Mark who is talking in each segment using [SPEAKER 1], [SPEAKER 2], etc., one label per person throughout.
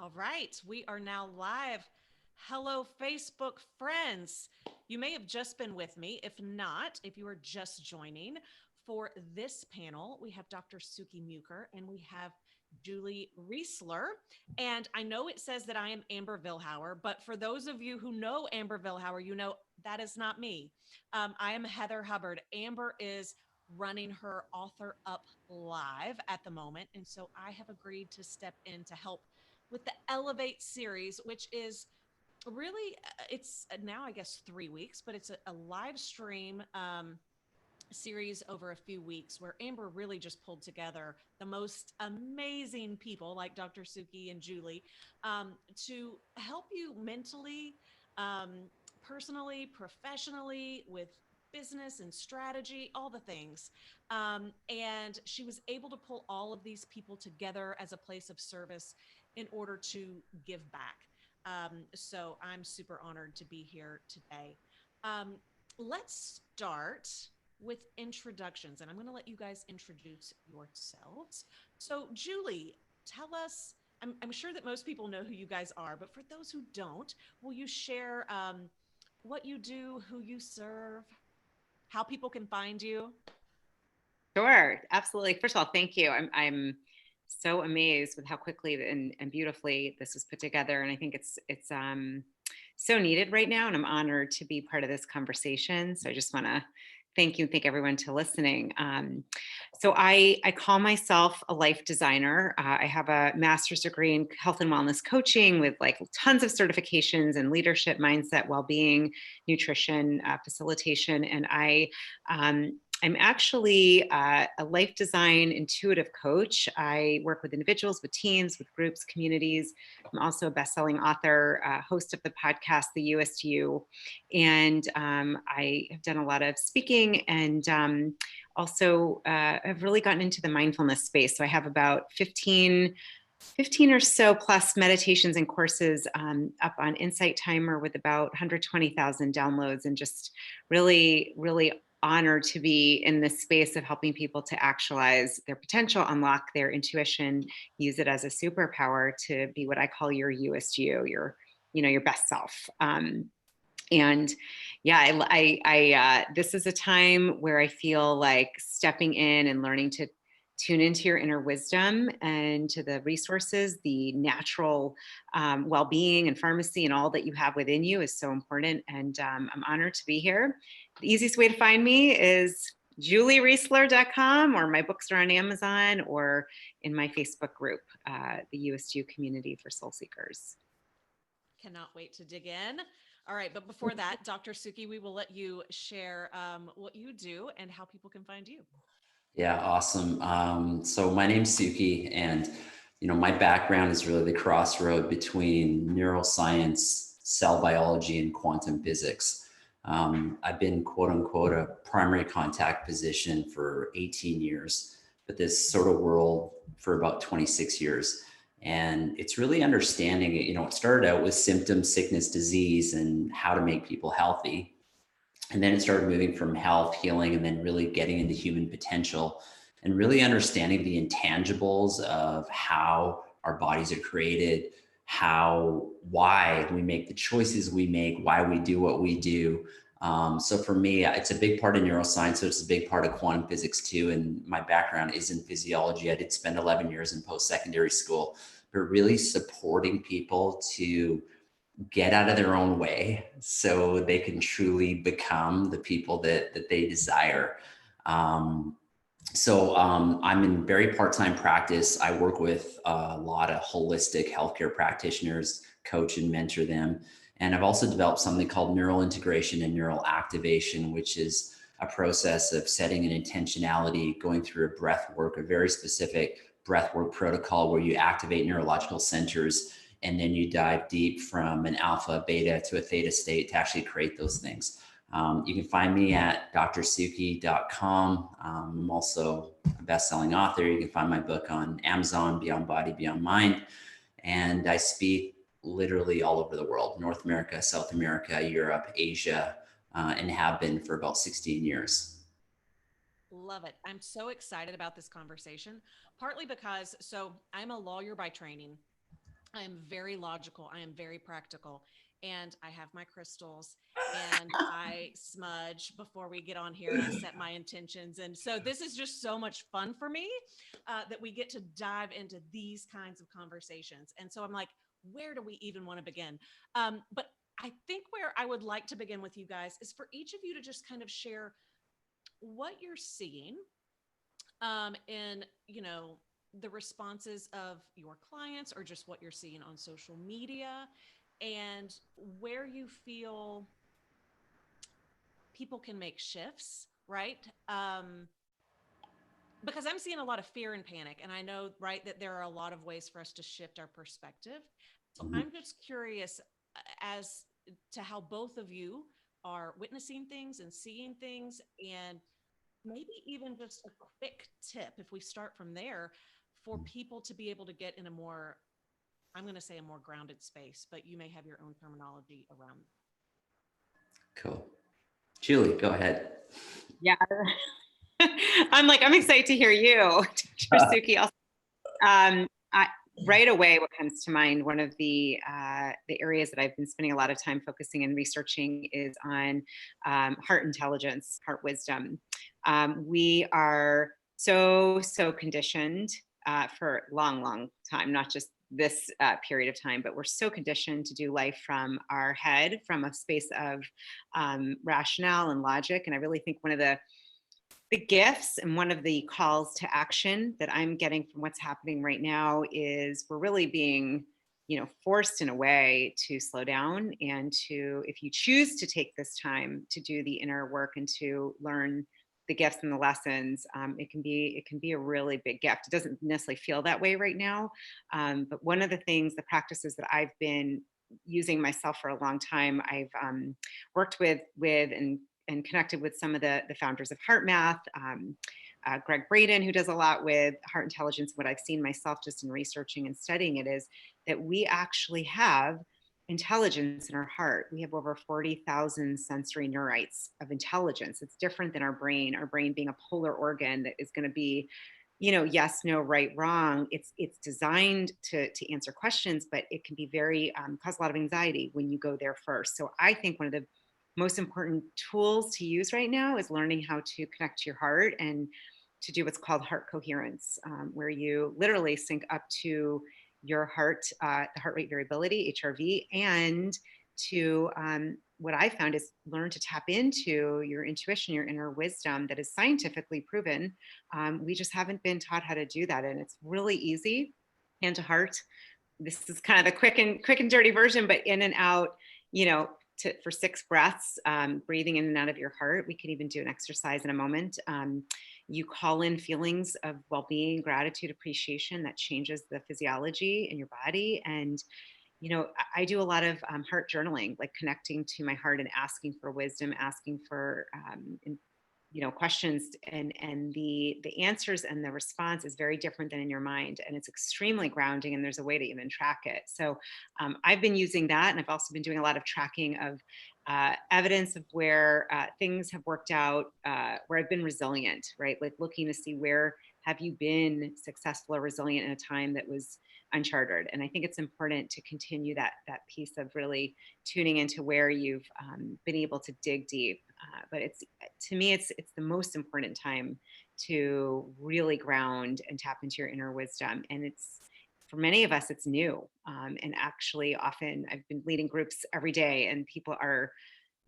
[SPEAKER 1] All right, we are now live. Hello, Facebook friends. You may have just been with me. If not, if you are just joining for this panel, we have Dr. Sukhi Muker and we have Julie Reisler. And I know it says that I am Amber Vilhauer, but for those of you who know Amber Vilhauer, you know that is not me. I am Heather Hubbard. Amber is running her Author Up Live at the moment. And so I have agreed to step in to help with the Elevate series, which is really, it's now, I guess, 3 weeks, but it's a live stream series over a few weeks where Amber really just pulled together the most amazing people like Dr. Suki and Julie to help you mentally, um, personally, professionally, with business and strategy, all the things. And she was able to pull all of these people together as a place of service in order to give back. So I'm super honored to be here today. Um, let's start with introductions, and I'm going to let you guys introduce yourselves. So, Julie, tell us. I'm sure that most people know who you guys are, but for those who don't, will you share what you do, who you serve, how people can find you?
[SPEAKER 2] Sure, absolutely. First of all, thank you. I'm so amazed with how quickly and beautifully this was put together, and I think it's so needed right now. And I'm honored to be part of this conversation. So I just want to thank you and thank everyone to listening. So I call myself a life designer. I have a master's degree in health and wellness coaching with like tons of certifications in leadership, mindset, well-being, nutrition, facilitation, and um, I'm actually a life design intuitive coach. I work with individuals, with teams, with groups, communities. I'm also a best-selling author, host of the podcast, The USU, and I have done a lot of speaking and also have really gotten into the mindfulness space. So I have about 15 or so plus meditations and courses up on Insight Timer with about 120,000 downloads, and just really, really honored to be in this space of helping people to actualize their potential, unlock their intuition, use it as a superpower to be what I call your USU, your best self. And yeah, this is a time where I feel like stepping in and learning to tune into your inner wisdom and to the resources, the natural well-being and pharmacy and all that you have within you is so important. And I'm honored to be here. The easiest way to find me is juliereisler.com, or my books are on Amazon, or in my Facebook group, the USU Community for Soul Seekers.
[SPEAKER 1] Cannot wait to dig in. All right, but before that, Dr. Suki, we will let you share what you do and how people can find you.
[SPEAKER 3] Yeah, awesome. So my name's Suki, and my background is really the crossroad between neuroscience, cell biology, and quantum physics. I've been quote unquote a primary contact physician for 18 years, but this sort of world for about 26 years. And it's really understanding it. It started out with symptoms, sickness, disease, and how to make people healthy. And then it started moving from health, healing, and then really getting into human potential and really understanding the intangibles of how our bodies are created, why we make the choices we make, why we do what we do. So for me, it's a big part of neuroscience. So it's a big part of quantum physics too. And my background is in physiology. I did spend 11 years in post-secondary school, but really supporting people to get out of their own way so they can truly become the people that they desire. I'm in very part-time practice. I work with a lot of holistic healthcare practitioners, coach and mentor them. And I've also developed something called neural integration and neural activation, which is a process of setting an intentionality, going through a breath work, a very specific breath work protocol where you activate neurological centers and then you dive deep from an alpha, beta to a theta state to actually create those things. You can find me at drsuki.com. I'm also a best-selling author. You can find my book on Amazon, Beyond Body, Beyond Mind. And I speak literally all over the world, North America, South America, Europe, Asia, and have been for about 16 years.
[SPEAKER 1] Love it. I'm so excited about this conversation, partly because, so I'm a lawyer by training. I am very logical. I am very practical. And I have my crystals and I smudge before we get on here and I set my intentions. And so this is just so much fun for me that we get to dive into these kinds of conversations. And so I'm like, where do we even want to begin? But I think where I would like to begin with you guys is for each of you to just kind of share what you're seeing in, the responses of your clients or just what you're seeing on social media and where you feel people can make shifts, right? Because I'm seeing a lot of fear and panic, and I know, right, that there are a lot of ways for us to shift our perspective. So
[SPEAKER 3] Mhm.
[SPEAKER 1] I'm just curious as to how both of you are witnessing things and seeing things, and maybe even just a quick tip if we start from there for people to be able to get in a more, I'm going to say a more grounded space, but you may have your own terminology around
[SPEAKER 3] Cool. Julie, go ahead.
[SPEAKER 2] Yeah. I'm excited to hear you, Dr. Sukhi. I, right away, what comes to mind, one of the areas that I've been spending a lot of time focusing and researching is on heart intelligence, heart wisdom. We are so conditioned for a long time, not just this period of time, but we're so conditioned to do life from our head, from a space of rationale and logic. And I really think one of the gifts and one of the calls to action that I'm getting from what's happening right now is we're really being, forced in a way to slow down and to, if you choose to take this time to do the inner work and to learn the gifts and the lessons, it can be a really big gift. It doesn't necessarily feel that way right now, but one of the things, the practices that I've been using myself for a long time, I've worked with and connected with some of the founders of Heart Math, Greg Braden, who does a lot with heart intelligence. What I've seen myself just in researching and studying it is that we actually have intelligence in our heart. We have over 40,000 sensory neurites of intelligence. It's different than our brain being a polar organ that is going to be, yes, no, right, wrong. It's designed to answer questions, but it can be very cause a lot of anxiety when you go there first. So I think one of the most important tools to use right now is learning how to connect to your heart and to do what's called heart coherence, where you literally sync up to your heart, the heart rate variability, HRV, and to what I found is learn to tap into your intuition, your inner wisdom that is scientifically proven. We just haven't been taught how to do that, and it's really easy. Hand to heart. This is kind of the quick and dirty version, but in and out, for 6 breaths, breathing in and out of your heart. We can even do an exercise in a moment. You call in feelings of well-being, gratitude, appreciation that changes the physiology in your body. And, I do a lot of heart journaling, like connecting to my heart and asking for wisdom, asking for, questions, and the answers and the response is very different than in your mind, and it's extremely grounding, and there's a way to even track it. So I've been using that, and I've also been doing a lot of tracking of evidence of where things have worked out, where I've been resilient, right? Like looking to see where have you been successful or resilient in a time that was uncharted. And I think it's important to continue that piece of really tuning into where you've been able to dig deep. But to me, it's the most important time to really ground and tap into your inner wisdom. And it's, for many of us, it's new. And actually, often I've been leading groups every day, and people are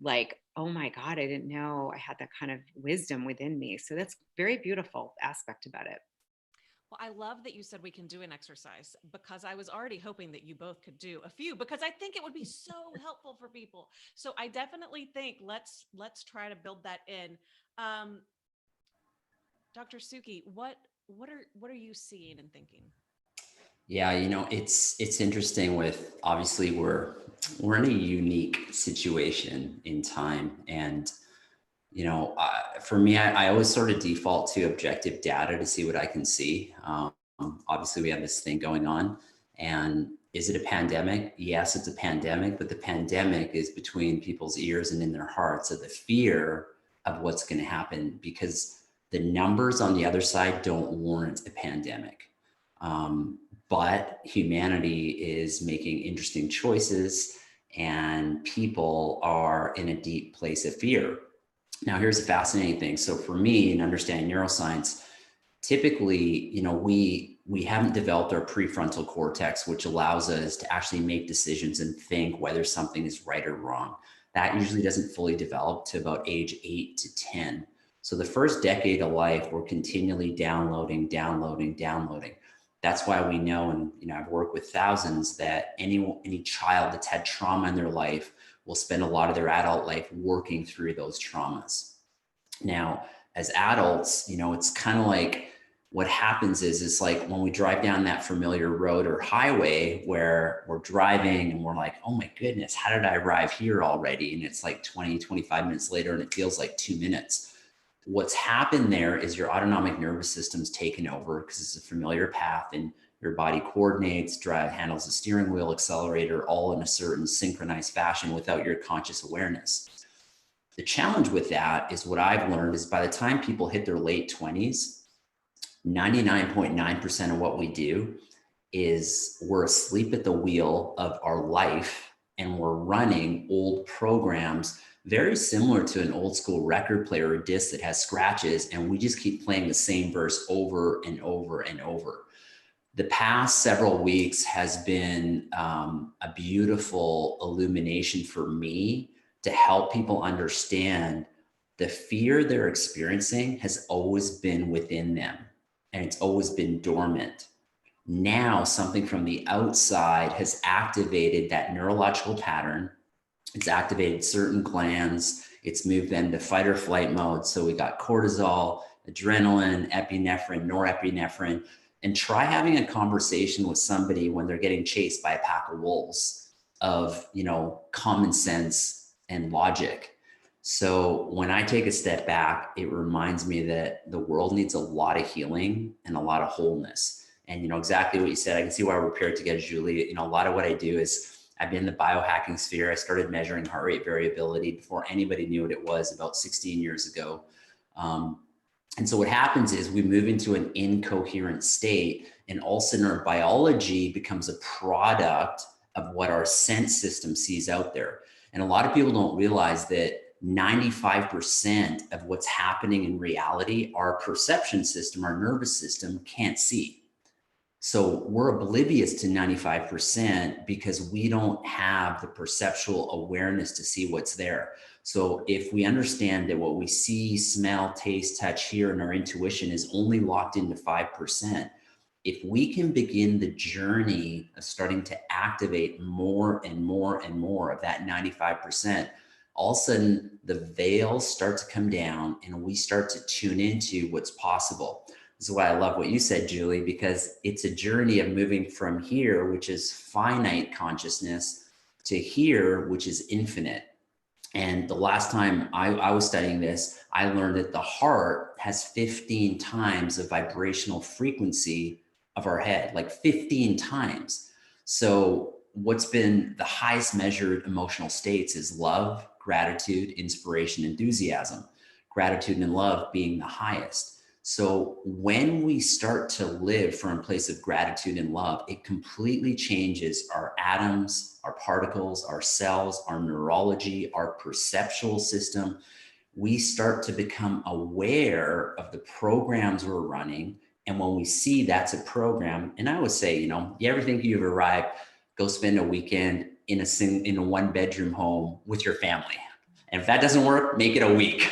[SPEAKER 2] like, oh my God, I didn't know I had that kind of wisdom within me. So that's very beautiful aspect about it.
[SPEAKER 1] Well, I love that you said we can do an exercise because I was already hoping that you both could do a few because I think it would be so helpful for people. So I definitely think let's try to build that in. Dr. Sukhi, what are you seeing and thinking?
[SPEAKER 3] Yeah, it's interesting with, obviously we're in a unique situation in time. And, for me, I always sort of default to objective data to see what I can see. Obviously we have this thing going on, and is it a pandemic? Yes, it's a pandemic, but the pandemic is between people's ears and in their hearts of the fear of what's going to happen, because the numbers on the other side don't warrant a pandemic. but humanity is making interesting choices and people are in a deep place of fear. Now, here's the fascinating thing. So for me, in understanding neuroscience, typically, we haven't developed our prefrontal cortex, which allows us to actually make decisions and think whether something is right or wrong. That usually doesn't fully develop to about age 8 to 10. So the first decade of life, we're continually downloading. That's why we know, and I've worked with thousands, that any child that's had trauma in their life will spend a lot of their adult life working through those traumas. Now, as adults, it's kind of like what happens is it's like when we drive down that familiar road or highway where we're driving and we're like, oh my goodness, how did I arrive here already? And it's like 20, 25 minutes later and it feels like 2 minutes. What's happened there is your autonomic nervous system's taken over because it's a familiar path and your body coordinates, handles the steering wheel, accelerator, all in a certain synchronized fashion without your conscious awareness. The challenge with that is what I've learned is by the time people hit their late 20s, 99.9% of what we do is we're asleep at the wheel of our life and we're running old programs very similar to an old school record player or disc that has scratches, and we just keep playing the same verse over and over and over. The past several weeks has been a beautiful illumination for me to help people understand the fear they're experiencing has always been within them and it's always been dormant. Now something from the outside has activated that neurological pattern. It's activated certain glands. It's moved them to fight or flight mode. So we got cortisol, adrenaline, epinephrine, norepinephrine, and try having a conversation with somebody when they're getting chased by a pack of wolves of, common sense and logic. So when I take a step back, it reminds me that the world needs a lot of healing and a lot of wholeness. And exactly what you said, I can see why we're paired together, Julie. A lot of what I do is I've been in the biohacking sphere. I started measuring heart rate variability before anybody knew what it was about 16 years ago. And so what happens is we move into an incoherent state, and all of a sudden our biology becomes a product of what our sense system sees out there. And a lot of people don't realize that 95% of what's happening in reality, our perception system, our nervous system can't see. So we're oblivious to 95% because we don't have the perceptual awareness to see what's there. So if we understand that what we see, smell, taste, touch, hear, and our intuition is only locked into 5%, if we can begin the journey of starting to activate more and more and more of that 95%, all of a sudden the veils start to come down and we start to tune into what's possible. This is why I love what you said, Julie, because it's a journey of moving from here, which is finite consciousness, to here, which is infinite. And the last time I was studying this, I learned that the heart has 15 times the vibrational frequency of our head, like 15 times. So what's been the highest measured emotional states is love, gratitude, inspiration, enthusiasm. Gratitude and love being the highest. So when we start to live from a place of gratitude and love, it completely changes our atoms, our particles, our cells, our neurology, our perceptual system. We start to become aware of the programs we're running. And when we see that's a program, and I would say, you ever think you've arrived, go spend a weekend in a one bedroom home with your family. And if that doesn't work, make it a week.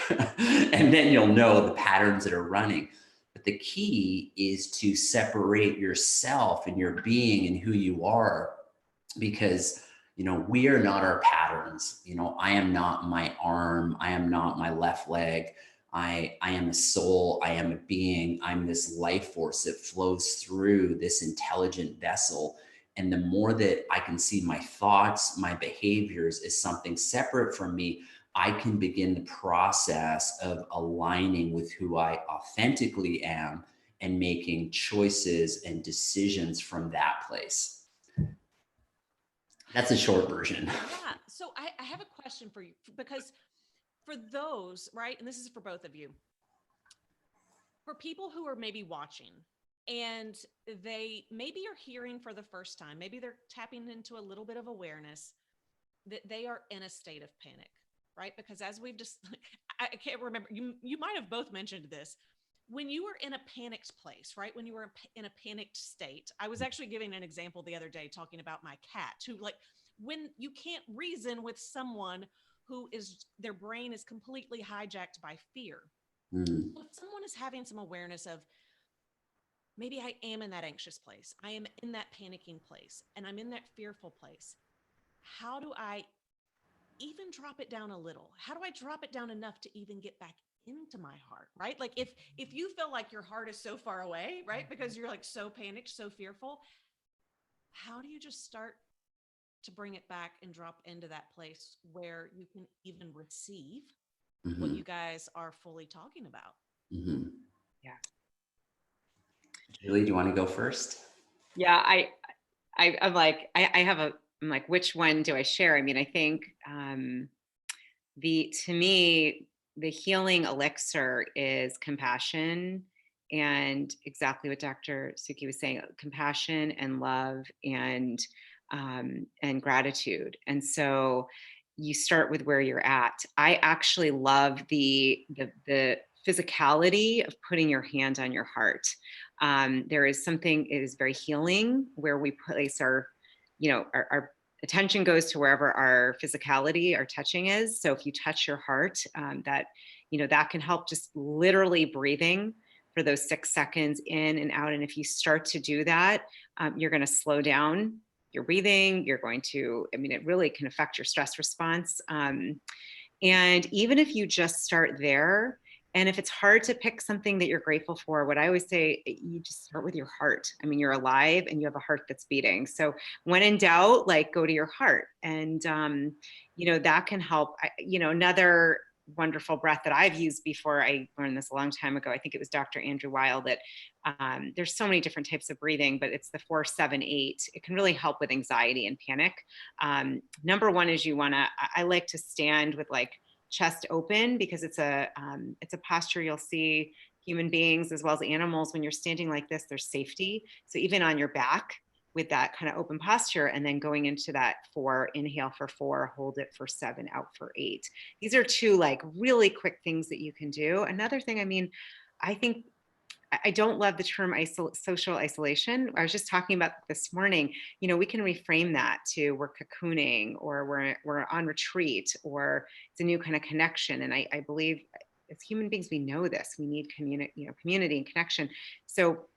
[SPEAKER 3] And then you'll know the patterns that are running. But the key is to separate yourself and your being and who you are, because, we are not our patterns. I am not my arm. I am not my left leg. I am a soul. I am a being. I'm this life force that flows through this intelligent vessel. And the more that I can see my thoughts, my behaviors as something separate from me, I can begin the process of aligning with who I authentically am and making choices and decisions from that place. That's a short version.
[SPEAKER 1] Yeah. So I have a question for you, because for those, right, and this is for both of you, for people who are maybe watching and they maybe are hearing for the first time, maybe they're tapping into a little bit of awareness that they are in a state of panic, right? Because as we've just, I can't remember, you might have both mentioned this. When you were in a panicked place, right? When you were in a panicked state, I was actually giving an example the other day talking about my cat who, like, when you can't reason with someone who is, their brain is completely hijacked by fear.
[SPEAKER 3] Mm.
[SPEAKER 1] If someone is having some awareness of, maybe I am in that anxious place, I am in that panicking place, and I'm in that fearful place, how do I even drop it down a little? How do I drop it down enough to even get back into my heart, right? Like if you feel like your heart is so far away, right? Because you're like so panicked, so fearful, how do you just start to bring it back and drop into that place where you can even receive what you guys are fully talking about?
[SPEAKER 3] Mm-hmm.
[SPEAKER 2] Yeah.
[SPEAKER 3] Julie, do you want to go first?
[SPEAKER 2] Yeah, I'm like, I'm like, which one do I share? I mean, I think to me, the healing elixir is compassion, and exactly what Dr. Sukhi was saying, compassion and love and gratitude. And so you start with where you're at. I actually love the physicality of putting your hand on your heart. There is something, it is very healing where we place our, our attention goes to wherever our physicality, our touching is. So if you touch your heart, that can help, just literally breathing for those 6 seconds in and out. And if you start to do that, you're going to slow down your breathing. You're going to, it really can affect your stress response. And even if you just start there, and if it's hard to pick something that you're grateful for, what I always say, you just start with your heart. You're alive and you have a heart that's beating. So when in doubt, like, go to your heart. And, that can help. Another wonderful breath that I've used before, I learned this a long time ago, I think it was Dr. Andrew Weil, that there's so many different types of breathing, but it's the 4-7-8. It can really help with anxiety and panic. Number one is I like to stand with like chest open, because it's a posture you'll see human beings as well as animals. When you're standing like this, there's safety. So even on your back with that kind of open posture, and then going into that 4, inhale for 4, hold it for 7, out for 8. These are 2 like really quick things that you can do. Another thing, I think I don't love the term social isolation. I was just talking about this morning. We can reframe that to we're cocooning, or we're on retreat, or it's a new kind of connection. And I believe as human beings, we know this. We need community and connection. So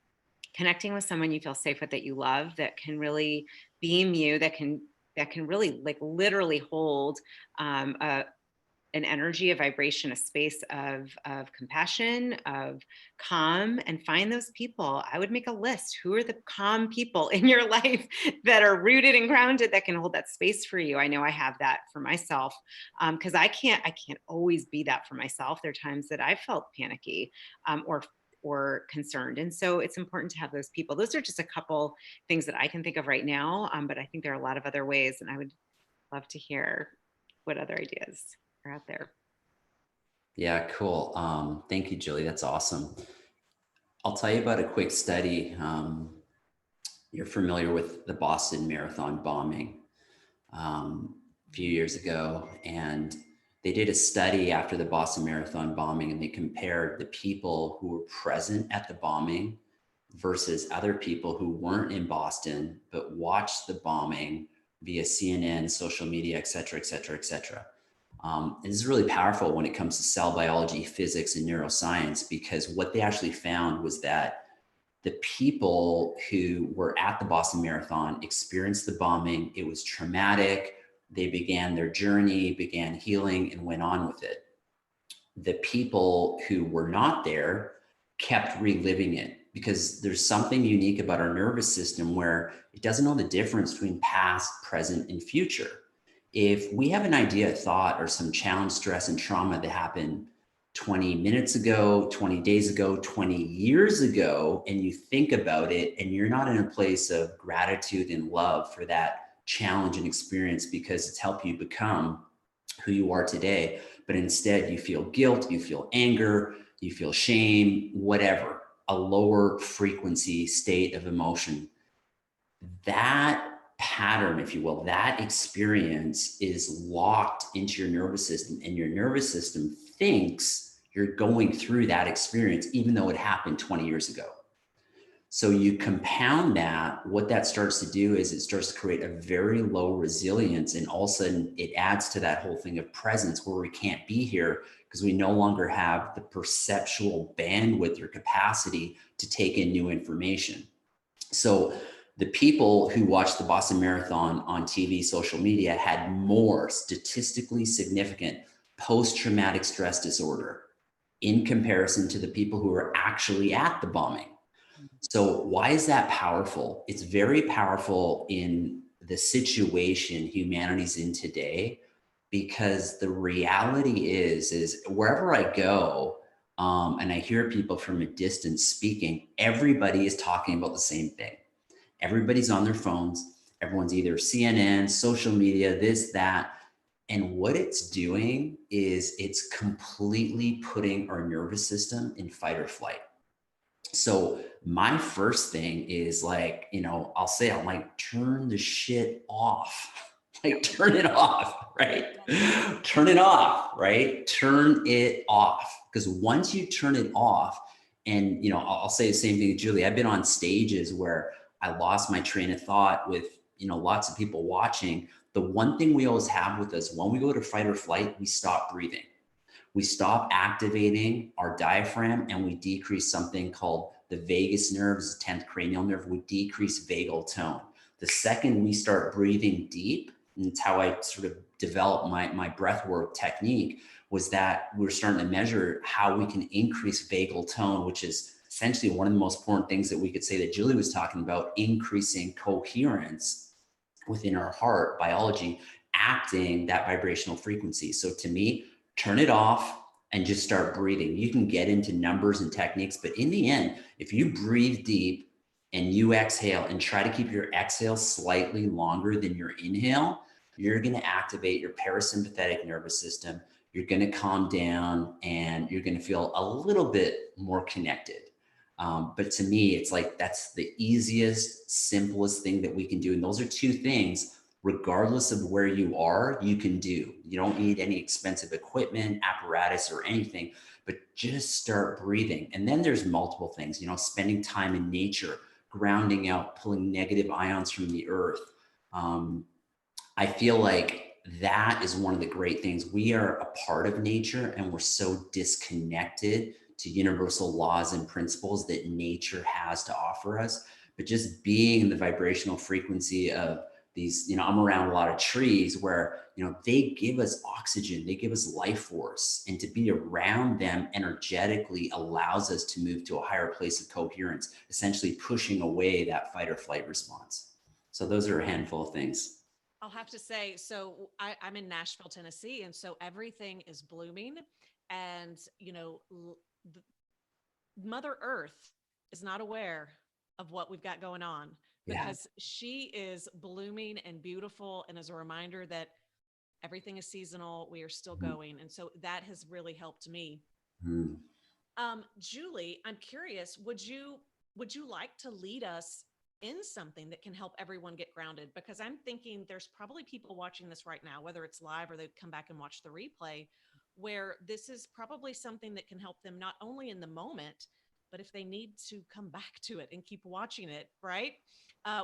[SPEAKER 2] connecting with someone you feel safe with, that you love, that can really beam you, that can really, like, literally hold an energy, a vibration, a space of compassion, of calm, and find those people. I would make a list. Who are the calm people in your life that are rooted and grounded, that can hold that space for you? I know I have that for myself, because I can't always be that for myself. There are times that I felt panicky or concerned. And so it's important to have those people. Those are just a couple things that I can think of right now. But I think there are a lot of other ways, and I would love to hear what other ideas are out there.
[SPEAKER 3] Yeah, cool. Thank you, Julie. That's awesome. I'll tell you about a quick study. You're familiar with the Boston Marathon bombing a few years ago, and they did a study after the Boston Marathon bombing, and they compared the people who were present at the bombing versus other people who weren't in Boston but watched the bombing via CNN, social media, et cetera, et cetera, et cetera. And this is really powerful when it comes to cell biology, physics, and neuroscience, because what they actually found was that the people who were at the Boston Marathon experienced the bombing. It was traumatic. They began their journey, began healing, and went on with it. The people who were not there kept reliving it, because there's something unique about our nervous system where it doesn't know the difference between past, present, and future. If we have an idea, a thought, or some challenge, stress, and trauma that happened 20 minutes ago, 20 days ago, 20 years ago, and you think about it and you're not in a place of gratitude and love for that challenge and experience because it's helped you become who you are today, but instead you feel guilt, you feel anger, you feel shame, whatever. a lower frequency state of emotion, that pattern, if you will, that experience is locked into your nervous system, and your nervous system thinks you're going through that experience, even though it happened 20 years ago. So you compound that, what that starts to do is it starts to create a very low resilience. And all of a sudden it adds to that whole thing of presence, where we can't be here because we no longer have the perceptual bandwidth or capacity to take in new information. So the people who watched the Boston Marathon on TV, social media, had more statistically significant post-traumatic stress disorder in comparison to the people who were actually at the bombing. So why is that powerful? It's very powerful in the situation humanity's in today, because the reality is wherever I go, and I hear people from a distance speaking, everybody is talking about the same thing. Everybody's on their phones. Everyone's either CNN, social media, this, that. And what it's doing is it's completely putting our nervous system in fight or flight. So my first thing is like, I'll say, I'm like, turn the shit off. Like, turn it off, right? Turn it off, right? Turn it off. Because once you turn it off, and, I'll say the same thing to Julie. I've been on stages where I lost my train of thought with, lots of people watching. The one thing we always have with us, when we go to fight or flight, we stop breathing. We stop activating our diaphragm, and we decrease something called the vagus nerve, the 10th cranial nerve. We decrease vagal tone. The second we start breathing deep, and it's how I sort of developed my breath work technique, was that we're starting to measure how we can increase vagal tone, which is essentially one of the most important things that we could say that Julie was talking about, increasing coherence within our heart biology, acting that vibrational frequency. So to me, turn it off and just start breathing. You can get into numbers and techniques, but in the end, if you breathe deep and you exhale and try to keep your exhale slightly longer than your inhale, you're going to activate your parasympathetic nervous system. You're going to calm down, and you're going to feel a little bit more connected. But to me, it's like, that's the easiest, simplest thing that we can do. And those are two things, regardless of where you are, you can do. You don't need any expensive equipment, apparatus, or anything, but just start breathing. And then there's multiple things, spending time in nature, grounding out, pulling negative ions from the earth. I feel like that is one of the great things. We are a part of nature, and we're so disconnected to universal laws and principles that nature has to offer us. But just being in the vibrational frequency of these, I'm around a lot of trees where, they give us oxygen, they give us life force, and to be around them energetically allows us to move to a higher place of coherence, essentially pushing away that fight or flight response. So those are a handful of things.
[SPEAKER 1] I'll have to say, so I'm in Nashville, Tennessee, and so everything is blooming, and, Mother Earth is not aware of what we've got going on, because she is blooming and beautiful, and as a reminder that everything is seasonal, we are still going. And so that has really helped me. Julie, I'm curious, would you like to lead us in something that can help everyone get grounded? Because I'm thinking there's probably people watching this right now, whether it's live or they come back and watch the replay, where this is probably something that can help them not only in the moment, but if they need to come back to it and keep watching it, right?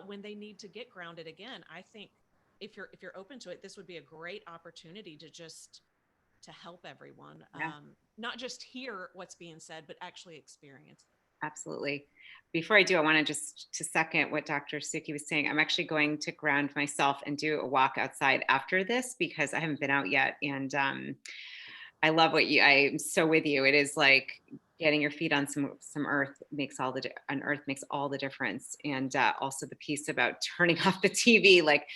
[SPEAKER 1] When they need to get grounded again. I think if you're open to it, this would be a great opportunity to help everyone, not just hear what's being said, but actually experience it.
[SPEAKER 2] Absolutely. Before I do, I want to just to second what Dr. Sukhi was saying. I'm actually going to ground myself and do a walk outside after this, because I haven't been out yet. And I love I'm so with you. It is like getting your feet on some earth makes all the difference. And also the piece about turning off the TV, like,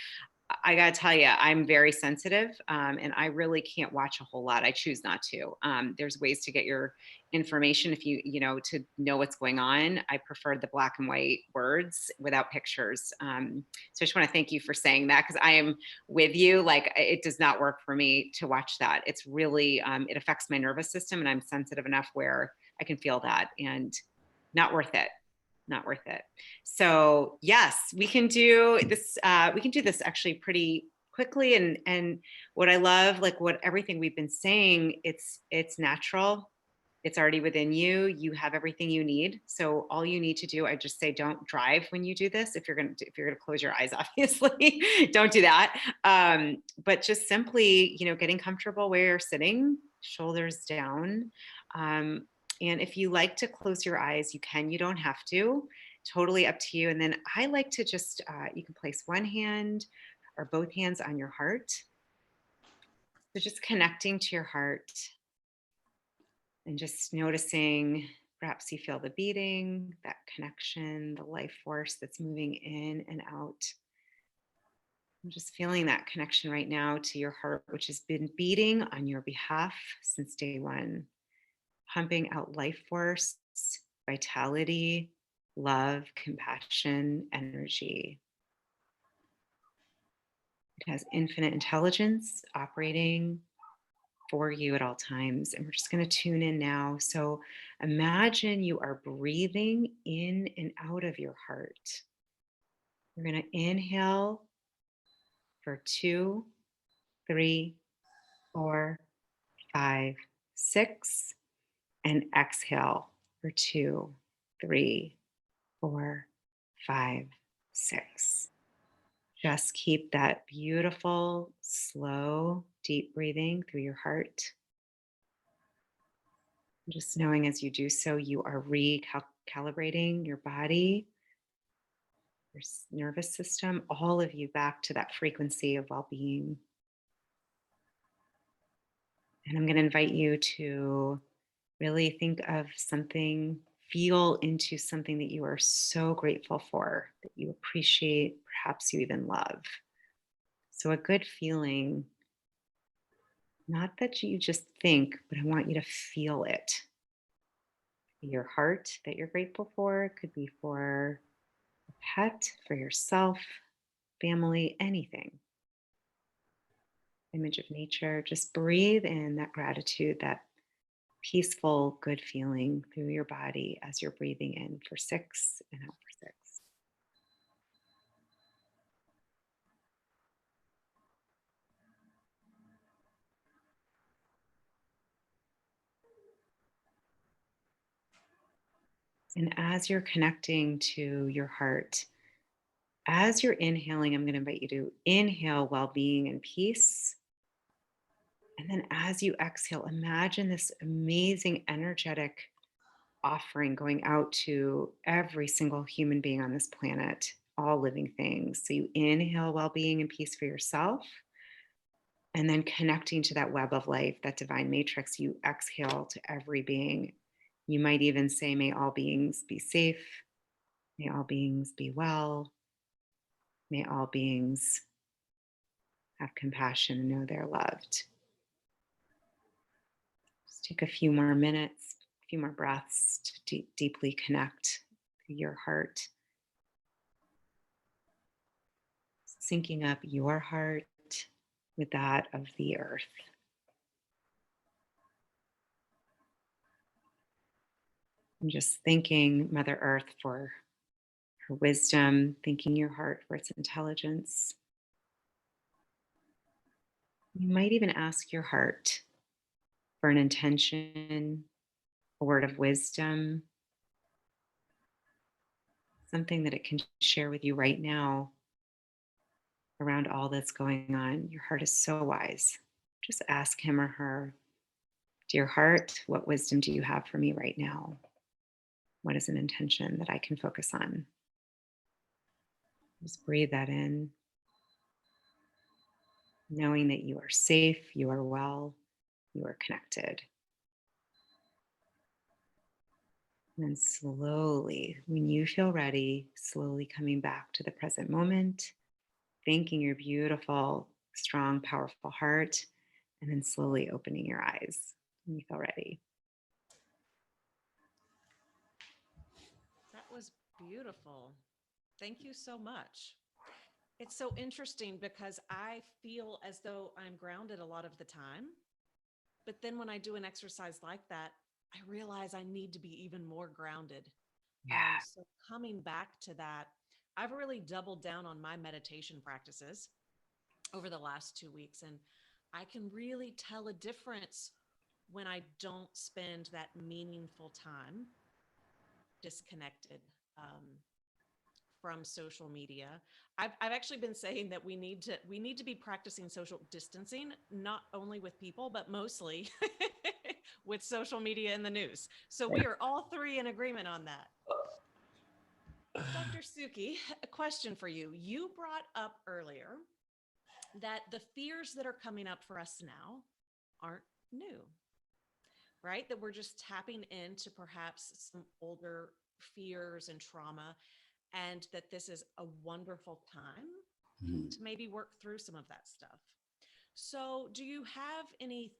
[SPEAKER 2] I gotta tell you, I'm very sensitive, and I really can't watch a whole lot. I choose not to. There's ways to get your information if to know what's going on. I prefer the black and white words without pictures. So I just want to thank you for saying that, because I am with you. Like, it does not work for me to watch that. It's really, it affects my nervous system, and I'm sensitive enough where I can feel that. And not worth it. Not worth it. So yes, we can do this. We can do this actually pretty quickly. And what I love, like what everything we've been saying, it's natural. It's already within you. You have everything you need. So all you need to do, I just say, don't drive when you do this. If you're gonna close your eyes, obviously, don't do that. But just simply, getting comfortable where you're sitting, shoulders down. And if you like to close your eyes, you can. You don't have to. Totally up to you. And then I like to just, you can place one hand or both hands on your heart. So just connecting to your heart. And just noticing, perhaps you feel the beating, that connection, the life force that's moving in and out. I'm just feeling that connection right now to your heart, which has been beating on your behalf since day one, pumping out life force, vitality, love, compassion, energy. It has infinite intelligence operating for you at all times. And we're just going to tune in now. So imagine you are breathing in and out of your heart. We're going to inhale for 2, 3, 4, 5, 6, and exhale for 2, 3, 4, 5, 6. Just keep that beautiful, slow, deep breathing through your heart. Just knowing as you do so, you are recalibrating your body, your nervous system, all of you back to that frequency of well-being. And I'm going to invite you to really think of something, feel into something that you are so grateful for, that you appreciate, perhaps you even love. So a good feeling, not that you just think, but I want you to feel it. Your heart that you're grateful for. It could be for a pet, for yourself, family, anything. Image of nature. Just breathe in that gratitude, that peaceful, good feeling through your body as you're breathing in for 6 and out for 6. And as you're connecting to your heart, as you're inhaling, I'm going to invite you to inhale well-being and peace. And then as you exhale, imagine this amazing energetic offering going out to every single human being on this planet, all living things. So you inhale well-being and peace for yourself, and then connecting to that web of life, that divine matrix, you exhale to every being. You might even say, may all beings be safe. May all beings be well. May all beings have compassion and know they're loved. Just take a few more minutes, a few more breaths to deeply connect to your heart. Syncing up your heart with that of the earth. I'm just thanking Mother Earth for her wisdom, thanking your heart for its intelligence. You might even ask your heart for an intention, a word of wisdom, something that it can share with you right now around all that's going on. Your heart is so wise. Just ask him or her, dear heart, what wisdom do you have for me right now? What is an intention that I can focus on? Just breathe that in, knowing that you are safe, you are well, you are connected. And then slowly, when you feel ready, slowly coming back to the present moment, thanking your beautiful, strong, powerful heart, and then slowly opening your eyes when you feel ready.
[SPEAKER 1] That was beautiful. Thank you so much. It's so interesting because I feel as though I'm grounded a lot of the time. But then when I do an exercise like that, I realize I need to be even more grounded.
[SPEAKER 2] Yeah.
[SPEAKER 1] So coming back to that, I've really doubled down on my meditation practices over the last 2 weeks, and I can really tell a difference when I don't spend that meaningful time disconnected from social media. I've actually been saying that we need to be practicing social distancing, not only with people, but mostly with social media and the news. So we are all three in agreement on that. Dr. Suki, a question for you. You brought up earlier that the fears that are coming up for us now aren't new, right? That we're just tapping into perhaps some older fears and trauma, and that this is a wonderful time
[SPEAKER 3] Mhm.
[SPEAKER 1] to maybe work through some of that stuff. So, do you have any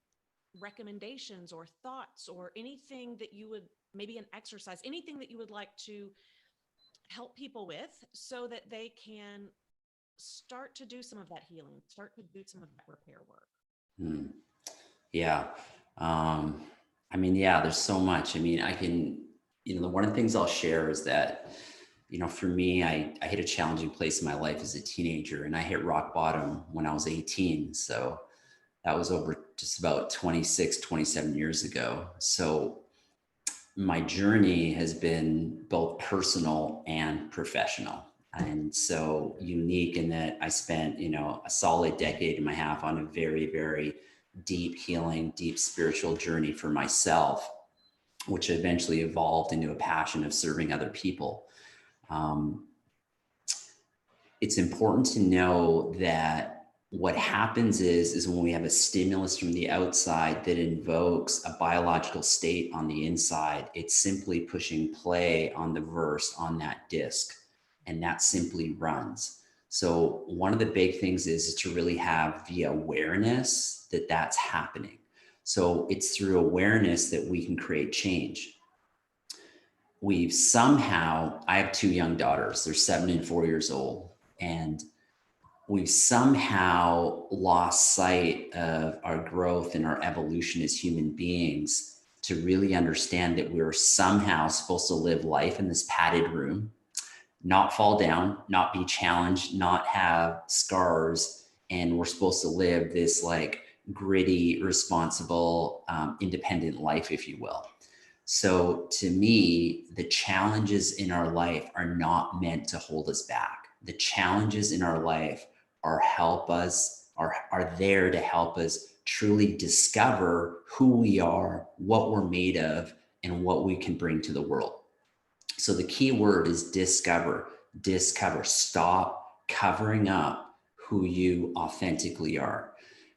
[SPEAKER 1] recommendations or thoughts or anything that you would, maybe an exercise, anything that you would like to help people with so that they can start to do some of that healing, start to do some of that repair work?
[SPEAKER 3] Hmm. Yeah. Um, I mean, yeah, there's so much. I mean, I can, one of the things I'll share is that, for me, I hit a challenging place in my life as a teenager, and I hit rock bottom when I was 18. So that was over just about 26, 27 years ago. So my journey has been both personal and professional. And so unique in that I spent, a solid decade and a half on a very, very deep healing, deep spiritual journey for myself, which eventually evolved into a passion of serving other people. Um, it's important to know that what happens is when we have a stimulus from the outside that invokes a biological state on the inside, it's simply pushing play on the verse on that disc, and that simply runs. So one of the big things is to really have the awareness that that's happening. So it's through awareness that we can create change. I have two young daughters, they're 7 and 4 years old, and we've somehow lost sight of our growth and our evolution as human beings to really understand that we're somehow supposed to live life in this padded room, not fall down, not be challenged, not have scars. And we're supposed to live this like gritty, responsible, independent life, if you will. So to me, the challenges in our life are not meant to hold us back. The challenges in our life are there to help us truly discover who we are, what we're made of, and what we can bring to the world. So the key word is discover. Discover. Stop covering up who you authentically are.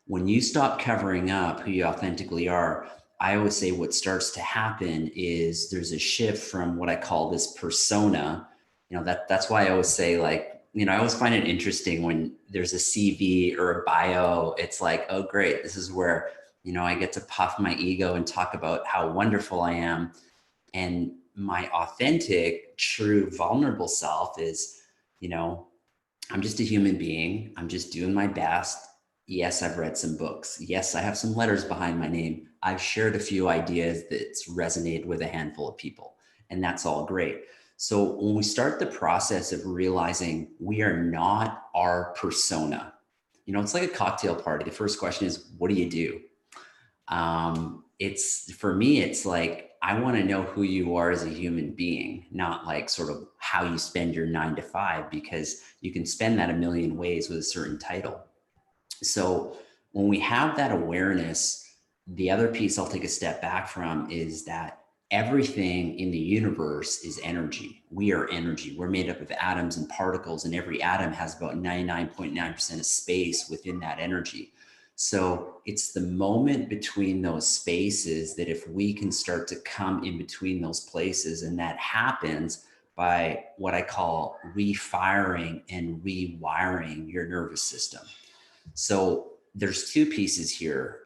[SPEAKER 3] When you stop covering up who you authentically are, I always say what starts to happen is there's a shift from what I call this persona. That's why I always say, like, I always find it interesting when there's a CV or a bio. It's like, oh, great. This is where, I get to puff my ego and talk about how wonderful I am. And my authentic, true, vulnerable self is, I'm just a human being. I'm just doing my best. Yes, I've read some books. Yes, I have some letters behind my name. I've shared a few ideas that's resonated with a handful of people, and that's all great. So when we start the process of realizing we are not our persona, it's like a cocktail party. The first question is, what do you do? It's for me, it's like, I want to know who you are as a human being, not like sort of how you spend your 9 to 5, because you can spend that a million ways with a certain title. So when we have that awareness, the other piece I'll take a step back from is that everything in the universe is energy. We are energy. We're made up of atoms and particles, and every atom has about 99.9% of space within that energy. So it's the moment between those spaces that if we can start to come in between those places, and that happens by what I call refiring and rewiring your nervous system. So there's two pieces here.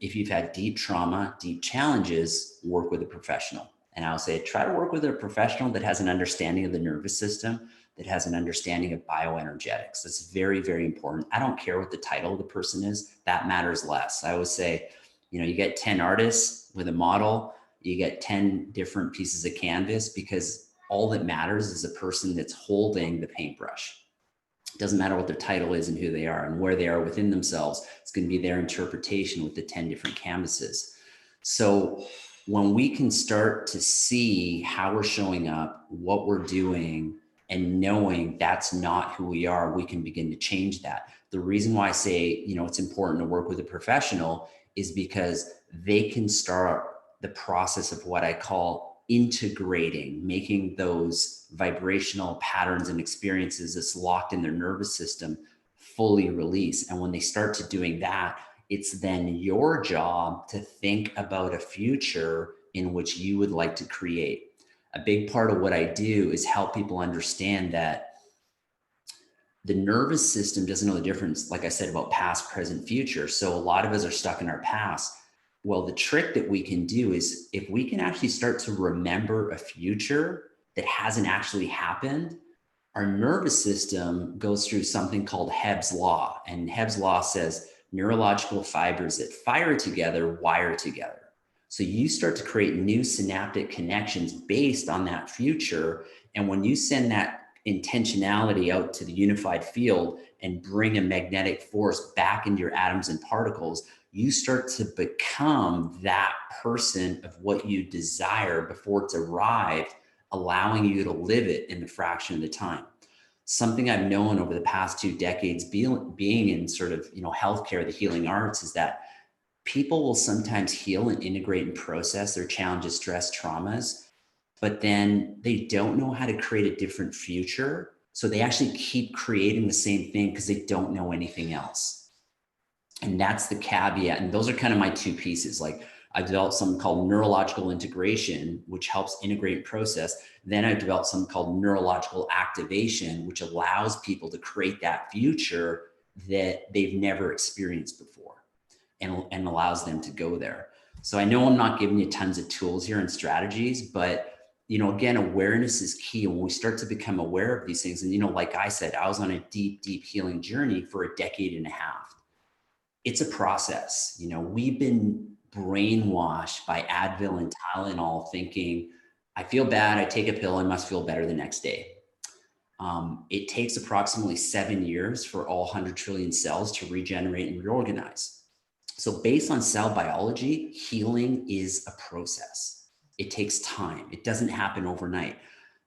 [SPEAKER 3] If you've had deep trauma, deep challenges, work with a professional. And I'll say, try to work with a professional that has an understanding of the nervous system, that has an understanding of bioenergetics. That's very, very important. I don't care what the title of the person is. That matters less. I always say, you get 10 artists with a model, you get 10 different pieces of canvas, because all that matters is a person that's holding the paintbrush. It doesn't matter what their title is and who they are and where they are within themselves. It's going to be their interpretation with the 10 different canvases. So when we can start to see how we're showing up, what we're doing, and knowing that's not who we are, we can begin to change that. The reason why I say, you know, it's important to work with a professional is because they can start the process of what I call integrating, making those vibrational patterns and experiences that's locked in their nervous system fully release. And when they start to doing that, it's then your job to think about a future in which you would like to create. A big part of what I do is help people understand that the nervous system doesn't know the difference, like I said, about past, present, future. So a lot of us are stuck in our past. Well, the trick that we can do is if we can actually start to remember a future that hasn't actually happened, our nervous system goes through something called Hebb's law. And Hebb's law says neurological fibers that fire together wire together. So you start to create new synaptic connections based on that future. And when you send that intentionality out to the unified field and bring a magnetic force back into your atoms and particles, you start to become that person of what you desire before it's arrived, allowing you to live it in the fraction of the time. Something I've known over the past 2 decades being in sort of, you know, healthcare, the healing arts, is that people will sometimes heal and integrate and process their challenges, stress, traumas, but then they don't know how to create a different future. So they actually keep creating the same thing because they don't know anything else. And that's the caveat. And those are kind of my 2 pieces. Like I developed something called neurological integration, which helps integrate and process. Then I developed something called neurological activation, which allows people to create that future that they've never experienced before and allows them to go there. So I know I'm not giving you tons of tools here and strategies, but you know, again, awareness is key. And when we start to become aware of these things, and, you know, like I said, I was on a deep, deep healing journey for a decade and a half. It's a process. You know, we've been brainwashed by Advil and Tylenol thinking, I feel bad, I take a pill, I must feel better the next day. It takes approximately 7 years for all 100 trillion cells to regenerate and reorganize. So based on cell biology, healing is a process. It takes time. It doesn't happen overnight.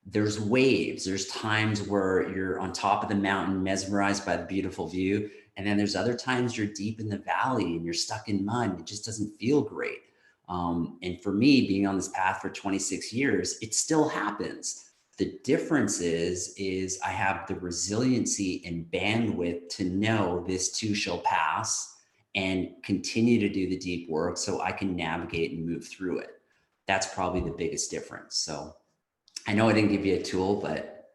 [SPEAKER 3] There's waves. There's times where you're on top of the mountain, mesmerized by the beautiful view. And then there's other times you're deep in the valley and you're stuck in mud and it just doesn't feel great. And for me, being on this path for 26 years, it still happens. The difference is I have the resiliency and bandwidth to know this too shall pass and continue to do the deep work so I can navigate and move through it. That's probably the biggest difference. So I know I didn't give you a tool, but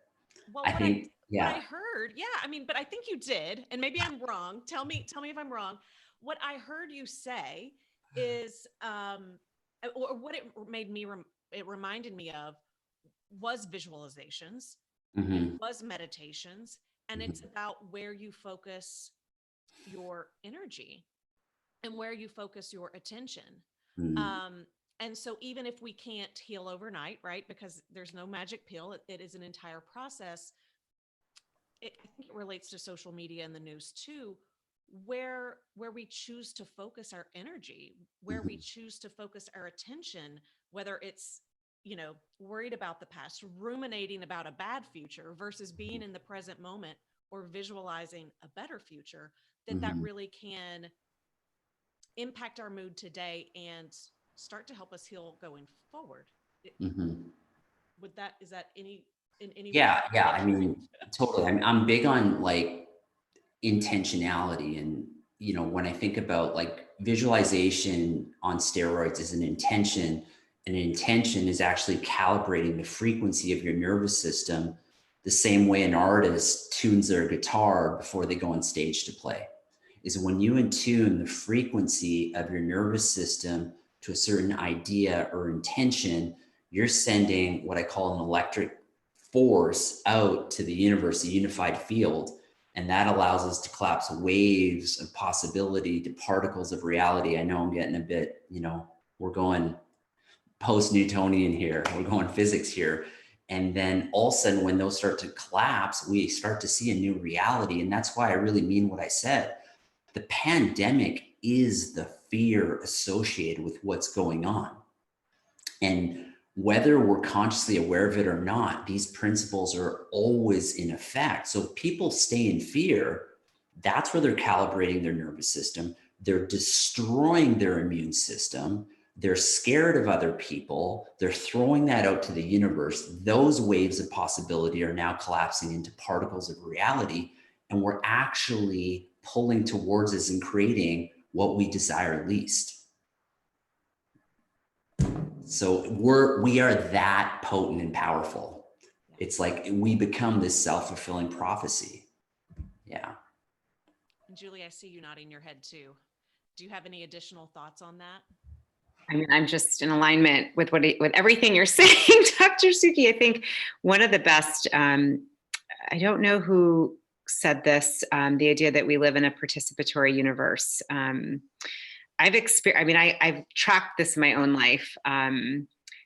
[SPEAKER 1] Well,
[SPEAKER 3] I think,
[SPEAKER 1] what I heard, yeah, I mean, but I think you did, and maybe I'm wrong. Tell me if I'm wrong. What I heard you say is, or what it made me, it reminded me of was visualizations, was meditations, and it's about where you focus your energy and where you focus your attention. And so even if we can't heal overnight, right, because there's no magic pill, it is an entire process. I think it relates to social media and the news too, where we choose to focus our energy, where we choose to focus our attention, whether it's, you know, worried about the past, ruminating about a bad future versus being in the present moment or visualizing a better future, that really can impact our mood today and start to help us heal going forward. Is that any in any way?
[SPEAKER 3] Yeah. I mean, totally. I'm big on like intentionality. And, you know, when I think about like visualization on steroids is an intention, and an intention is actually calibrating the frequency of your nervous system the same way an artist tunes their guitar before they go on stage to play. Is when you attune the frequency of your nervous system to a certain idea or intention, you're sending what I call an electric force out to the universe, the unified field. And that allows us to collapse waves of possibility to particles of reality. I know I'm getting a bit, you know, we're going post-Newtonian here, we're going physics here. And then all of a sudden, when those start to collapse, we start to see a new reality. And that's why I really mean what I said. The pandemic is the fear associated with what's going on. And whether we're consciously aware of it or not, these principles are always in effect. So if people stay in fear, that's where they're calibrating their nervous system. They're destroying their immune system. They're scared of other people. They're throwing that out to the universe. Those waves of possibility are now collapsing into particles of reality. And we're actually pulling towards us and creating what we desire least. So we are that potent and powerful. It's like we become this self-fulfilling prophecy. Yeah.
[SPEAKER 1] And Julie, I see you nodding your head too. Do you have any additional thoughts on that?
[SPEAKER 2] I mean, I'm just in alignment with with everything you're saying, Dr. Sukhi. I think one of the best, I don't know who said this, the idea that we live in a participatory universe. I've tracked this in my own life.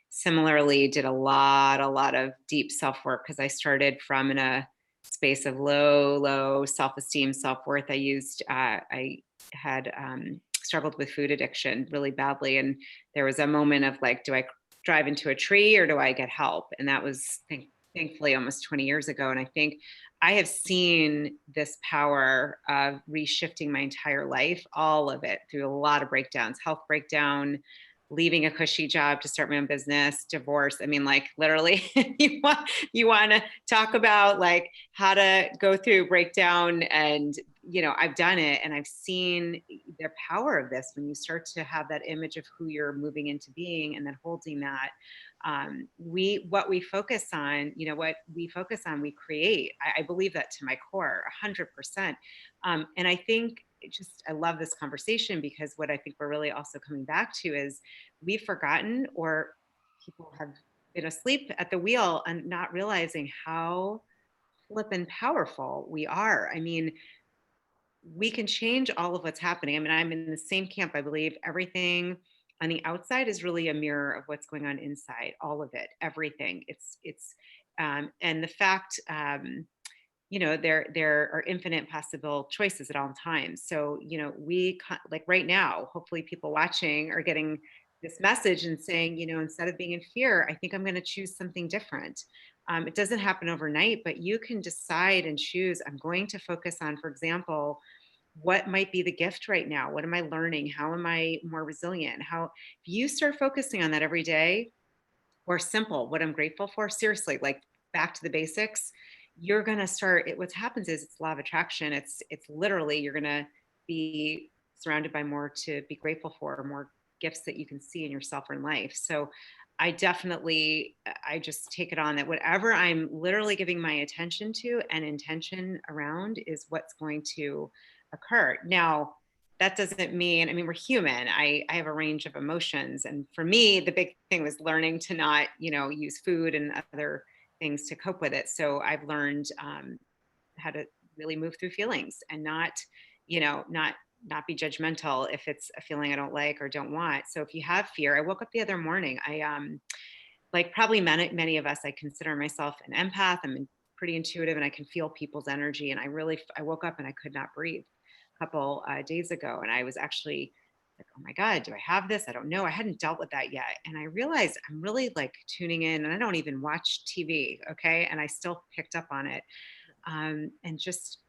[SPEAKER 2] Similarly, did a lot of deep self-work because I started from in a space of low self-esteem, self-worth. I had struggled with food addiction really badly. And there was a moment of like, do I drive into a tree or do I get help? And that was thankfully almost 20 years ago. And I think I have seen this power of reshifting my entire life, all of it through a lot of breakdowns, health breakdown, leaving a cushy job to start my own business, divorce. I mean, like literally you want to talk about like how to go through breakdown, and, you know, I've done it and I've seen the power of this when you start to have that image of who you're moving into being and then holding that. What we focus on, we create. I believe that to my core, 100%. And I think I love this conversation because what I think we're really also coming back to is we've forgotten, or people have been asleep at the wheel and not realizing how flippin' powerful we are. I mean, we can change all of what's happening. I mean, I'm in the same camp. I believe everything on the outside is really a mirror of what's going on inside, all of it, everything. And the fact, there are infinite possible choices at all times. So, like right now, hopefully people watching are getting this message and saying, instead of being in fear, I think I'm going to choose something different. It doesn't happen overnight, but you can decide and choose. I'm going to focus on, for example, what might be the gift right now? What am I learning? How am I more resilient? If you start focusing on that every day, or simple, what I'm grateful for, seriously, like back to the basics, you're going to start what happens is it's law of attraction. It's literally, you're going to be surrounded by more to be grateful for, more gifts that you can see in yourself or in life. So I just take it on that whatever I'm literally giving my attention to and intention around is what's going to occur. Now, that doesn't mean, we're human. I have a range of emotions. And for me, the big thing was learning to not, use food and other things to cope with it. So I've learned how to really move through feelings and not be judgmental if it's a feeling I don't like or don't want. So if you have fear, I woke up the other morning, like probably many of us, I consider myself an empath. I'm pretty intuitive and I can feel people's energy. And I woke up and I could not breathe a couple days ago. And I was actually like, oh my God, do I have this? I don't know. I hadn't dealt with that yet. And I realized I'm really like tuning in, and I don't even watch TV. Okay. And I still picked up on it. And just,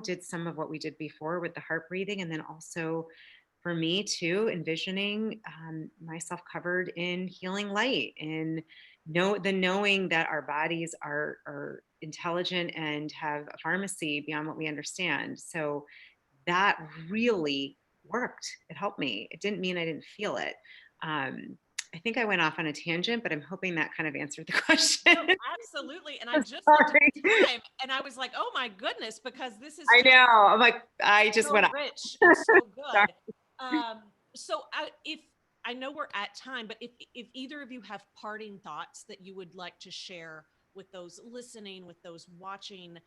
[SPEAKER 2] did some of what we did before with the heart breathing. And then also for me too, envisioning myself covered in healing light, and knowing that our bodies are intelligent and have a pharmacy beyond what we understand. So that really worked. It helped me. It didn't mean I didn't feel it. I think I went off on a tangent, but I'm hoping that kind of answered the question.
[SPEAKER 1] No, absolutely. And I just looked at the time and I was like, oh my goodness, because this is
[SPEAKER 2] I know. I'm like, I just
[SPEAKER 1] so
[SPEAKER 2] went
[SPEAKER 1] rich and so good. So if I know we're at time, but if either of you have parting thoughts that you would like to share with those listening, with those watching,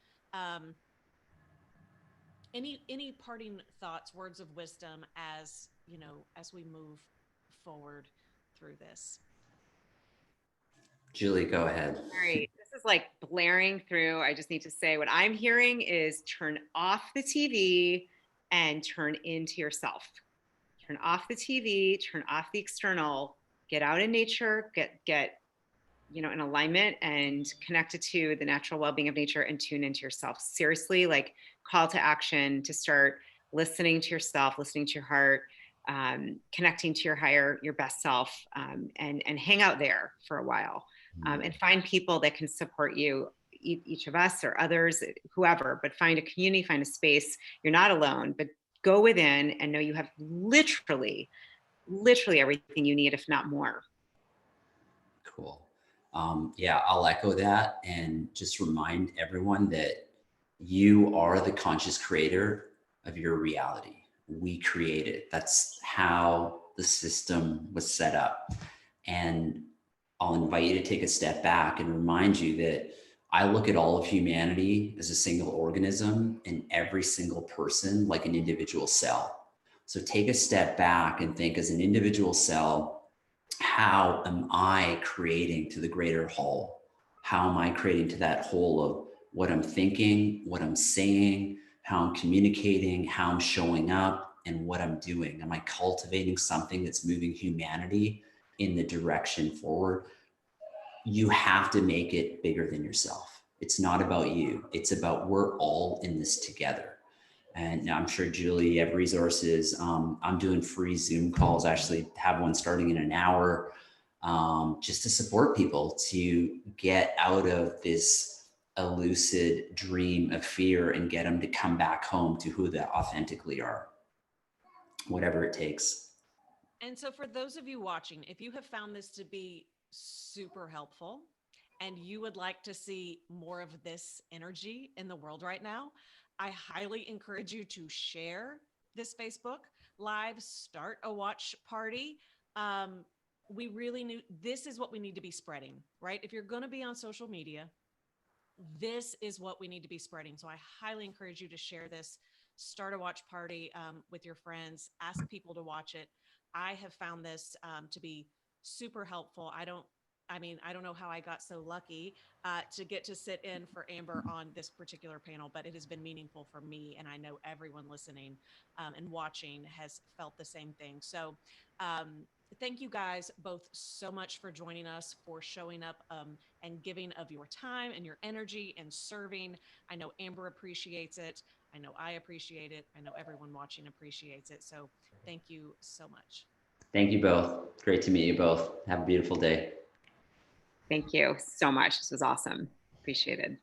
[SPEAKER 1] any parting thoughts, words of wisdom as we move forward through this?
[SPEAKER 3] Julie, go ahead.
[SPEAKER 2] All right. This is like blaring through. I just need to say what I'm hearing is turn off the TV and turn into yourself. Turn off the TV, turn off the external, get out in nature, get in alignment and connected to the natural well-being of nature and tune into yourself. Seriously, like call to action to start listening to yourself, listening to your heart, connecting to your best self, and hang out there for a while, and find people that can support you, each of us or others, whoever, but find a community, find a space. You're not alone, but go within and know you have literally everything you need, if not more.
[SPEAKER 3] Cool. Yeah, I'll echo that and just remind everyone that you are the conscious creator of your reality. We create it. That's how the system was set up. And I'll invite you to take a step back and remind you that I look at all of humanity as a single organism and every single person like an individual cell. So take a step back and think, as an individual cell, how am I creating to the greater whole? How am I creating to that whole of what I'm thinking, what I'm saying, how I'm communicating, how I'm showing up, and what I'm doing? Am I cultivating something that's moving humanity in the direction forward? You have to make it bigger than yourself. It's not about you. It's about we're all in this together. And I'm sure, Julie, you have resources. I'm doing free Zoom calls. I actually have one starting in an hour, just to support people to get out of this elusive dream of fear and get them to come back home to who they authentically are, whatever it takes.
[SPEAKER 1] And so for those of you watching, if you have found this to be super helpful and you would like to see more of this energy in the world right now, I highly encourage you to share this Facebook Live, start a watch party. We really need, this is what we need to be spreading, right? If you're going to be on social media, this is what we need to be spreading. So I highly encourage you to share this, start a watch party with your friends, ask people to watch it. I have found this to be super helpful. I don't know how I got so lucky to get to sit in for Amber on this particular panel, but it has been meaningful for me. And I know everyone listening and watching has felt the same thing. So thank you guys both so much for joining us, for showing up and giving of your time and your energy and serving. I know Amber appreciates it. I know I appreciate it. I know everyone watching appreciates it. So thank you so much.
[SPEAKER 3] Thank you both. Great to meet you both. Have a beautiful day.
[SPEAKER 2] Thank you so much. This was awesome. Appreciated.